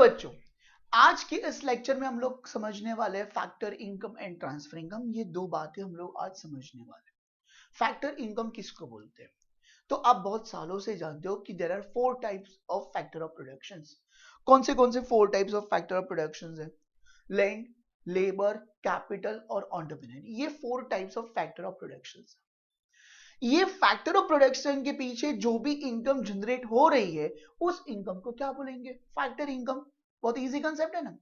बच्चों, आज के इस लेक्चर में हम लोग समझने वाले हैं factor income and transfer income. ये दो बातें हम लोग आज समझने वाले हैं। फैक्टर इनकम किसको बोलते हैं? तो आप बहुत सालों से जानते हो कि there are four types of factor of productions. कौन से four types of factor of productions है? लैंड, लेबर, कैपिटल और एंटरप्रेन्योर। ये four types of factor of productions. ये फैक्टर ऑफ प्रोडक्शन के पीछे जो भी इनकम जनरेट हो रही है, उस इनकम को क्या बोलेंगे? Factor income. बहुत इजी कंसेप्ट है ना।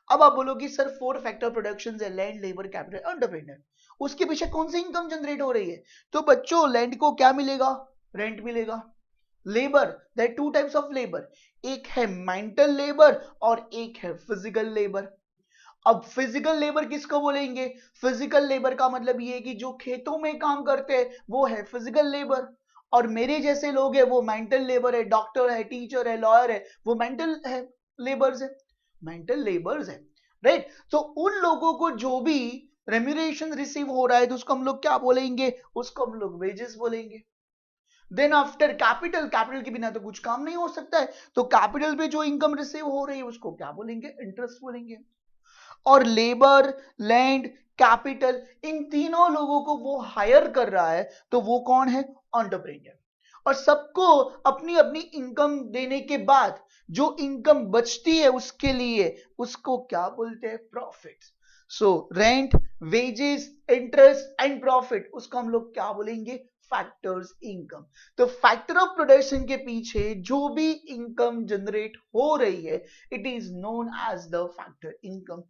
अब आप बोलोगे सर फोर फैक्टर प्रोडक्शन है, लैंड, लेबर, कैपिटल, एंटरप्रेन्योर, उसके पीछे कौन सी इनकम जनरेट हो रही है? तो बच्चों, लैंड को क्या मिलेगा? रेंट मिलेगा। Labour, there two types of labour, एक है मेंटल लेबर और एक है फिजिकल लेबर। अब फिजिकल लेबर किसको बोलेंगे? फिजिकल लेबर का मतलब ये है कि जो खेतों में काम करते हैं वो है फिजिकल लेबर, और मेरे जैसे लोग हैं वो मेंटल लेबर है, डॉक्टर है, टीचर है, लॉयर है, वो मेंटल है, लेबर्स है, मेंटल लेबर्स है, राइट। तो उन लोगों को जो भी रेम्यूनरेशन रिसीव हो रहा है तो उसको हम लोग क्या बोलेंगे? उसको हम लोग वेजेस बोलेंगे। देन आफ्टर कैपिटल, कैपिटल के बिना तो कुछ काम नहीं हो सकता है, तो कैपिटल पे जो इनकम रिसीव हो रही है उसको क्या बोलेंगे? इंटरेस्ट बोलेंगे। और लेबर, लैंड, कैपिटल, इन तीनों लोगों को वो हायर कर रहा है तो वो कौन है? एंटरप्रेन्योर। और सबको अपनी अपनी इनकम देने के बाद जो इनकम बचती है उसके लिए उसको क्या बोलते हैं? Profit. So rent, wages, interest and profit, उसको हम लोग क्या बोलेंगे? Factors income. तो फैक्टर ऑफ प्रोडक्शन के पीछे जो भी इनकम जनरेट हो रही है, it is known as the factor income.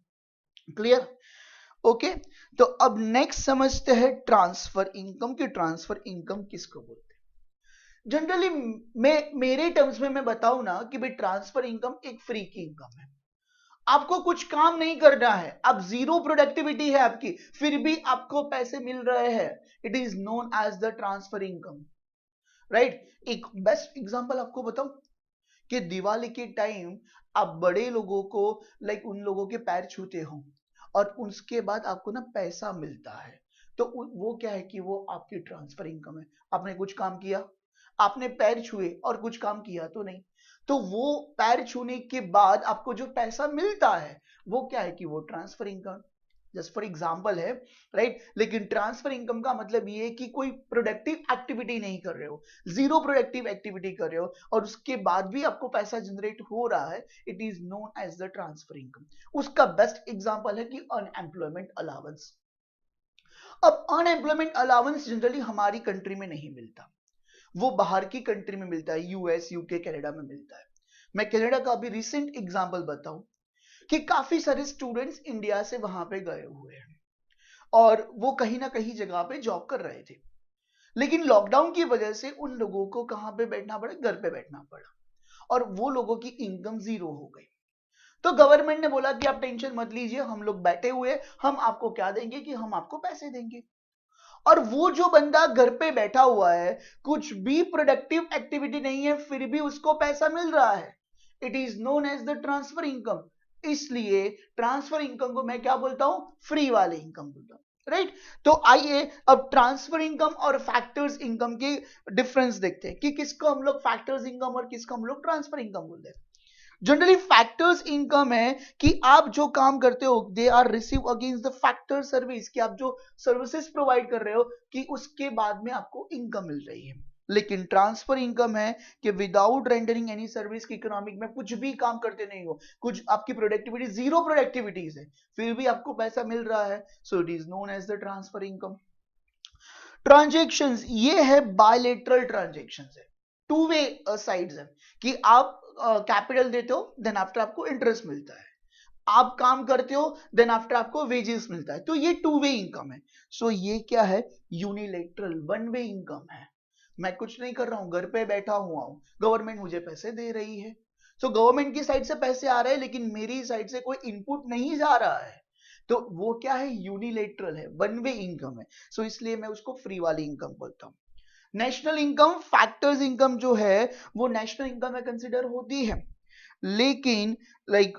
Clear? Okay. तो अब नेक्स्ट समझते हैं ट्रांसफर इनकम की। ट्रांसफर इनकम किसको बोलते हैं? जनरली मैं मेरे टर्म्स में मैं बताऊं ना कि भाई ट्रांसफर इनकम एक फ्री की इनकम है। आपको कुछ काम नहीं करना है, आप जीरो प्रोडक्टिविटी है आपकी, फिर भी आपको पैसे मिल रहे हैं। It is known as the transfer income, right. एक बेस्ट एग्जांपल आपको बताऊं कि दिवाली के टाइम आप बड़े लोगों को, लाइक उन लोगों के पैर छूते हो और उसके बाद आपको ना पैसा मिलता है, तो वो क्या है कि वो आपकी ट्रांसफर इनकम है। आपने कुछ काम किया, आपने पैर छुए और कुछ काम किया तो नहीं, तो वो पैर छूने के बाद आपको जो पैसा मिलता है वो क्या है कि वो transfer income. Just for example है, राइट। लेकिन ट्रांसफर इनकम का मतलब ये है कि कोई प्रोडक्टिव एक्टिविटी नहीं कर रहे हो, जीरो प्रोडक्टिव एक्टिविटी कर रहे हो और उसके बाद भी आपको पैसा जनरेट हो रहा है, it is known as the transfer income. उसका बेस्ट एग्जांपल है कि अनएम्प्लॉयमेंट अलाउंस। अब अनएम्प्लॉयमेंट अलाउंस जनरली हमारी कंट्री में नहीं मिलता, वो बाहर की कंट्री में मिलता है, यूएस, यूके, कनाडा में मिलता है। मैं कनाडा का अभी रिसेंट एग्जांपल बताऊं कि काफी सारे स्टूडेंट्स इंडिया से वहां पे गए हुए हैं और वो कहीं ना कहीं जगह पे जॉब कर रहे थे, लेकिन लॉकडाउन की वजह से उन लोगों को कहां पे बैठना पड़ा? घर पे बैठना पड़ा, और वो लोगों की इनकम जीरो हो गई। तो गवर्नमेंट ने बोला कि आप टेंशन मत लीजिए, हम लोग बैठे हुए, हम आपको क्या देंगे कि हम आपको पैसे देंगे। और वो जो बंदा घर पे बैठा हुआ है, कुछ भी प्रोडक्टिव एक्टिविटी नहीं है, फिर भी उसको पैसा मिल रहा है, it is known as the transfer income. इसलिए ट्रांसफर इनकम को मैं क्या बोलता हूं? फ्री वाले इनकम बोलता हूं, राइट। तो आइए अब ट्रांसफर इनकम और फैक्टर्स इनकम के डिफरेंस देखते हैं कि किसको हम लोग फैक्टर्स इनकम और किसको हम लोग ट्रांसफर इनकम बोलते हैं। जनरली फैक्टर्स इनकम है कि आप जो काम करते हो they are receive against the factor service, कि आप जो सर्विसेज प्रोवाइड कर रहे हो कि उसके बाद में आपको इनकम मिल रही है। लेकिन ट्रांसफर इनकम है कि विदाउट रेंडरिंग एनी सर्विस की इकोनॉमिक में कुछ भी काम करते नहीं हो, कुछ आपकी प्रोडक्टिविटी जीरो प्रोडक्टिविटीज है, फिर भी आपको पैसा मिल रहा है, so it is known as the transfer income. Transactions, ये है बायलेटरल ट्रांजेक्शंस है, टू वे साइड्स है, कि आप कैपिटल देते हो देन आफ्टर आपको इंटरेस्ट मिलता है, आप काम करते हो देन आफ्टर आपको वेजेस मिलता है, तो ये टू वे इनकम है। सो ये क्या है? यूनिलेटरल वन वे इनकम है। मैं कुछ नहीं कर रहा हूं, घर पे बैठा हुआ हूं, गवर्नमेंट मुझे पैसे दे रही है, सो गवर्नमेंट की साइड से पैसे आ रहे हैं लेकिन मेरी साइड से कोई इनपुट नहीं जा रहा है, तो वो क्या है? यूनिलेटरल है, वन वे इनकम है। सो इसलिए मैं उसको फ्री वाली इनकम बोलता हूं। नेशनल इनकम, फैक्टर्स इनकम जो है वो नेशनल इनकम में कंसिडर होती है, लेकिन लाइक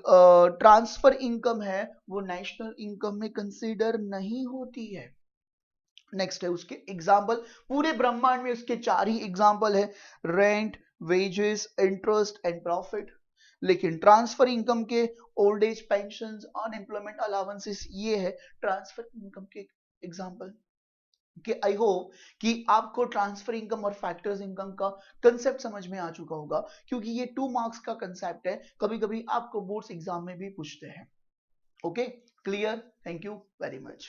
ट्रांसफर इनकम है वो नेशनल इनकम में कंसिडर नहीं होती है। नेक्स्ट है उसके एग्जाम्पल, पूरे ब्रह्मांड में उसके चार ही एग्जाम्पल है, rent, wages, interest and profit. लेकिन ट्रांसफर इनकम के old age pension, unemployment allowances, ये है ट्रांसफर इनकम के एग्जाम्पल। कि आई होप कि आपको ट्रांसफर इनकम और फैक्टर्स इनकम का कंसेप्ट समझ में आ चुका होगा, क्योंकि ये 2 मार्क्स का कंसेप्ट है, कभी कभी आपको बोर्ड्स एग्जाम में भी पूछते हैं। Okay, clear? Thank you very much.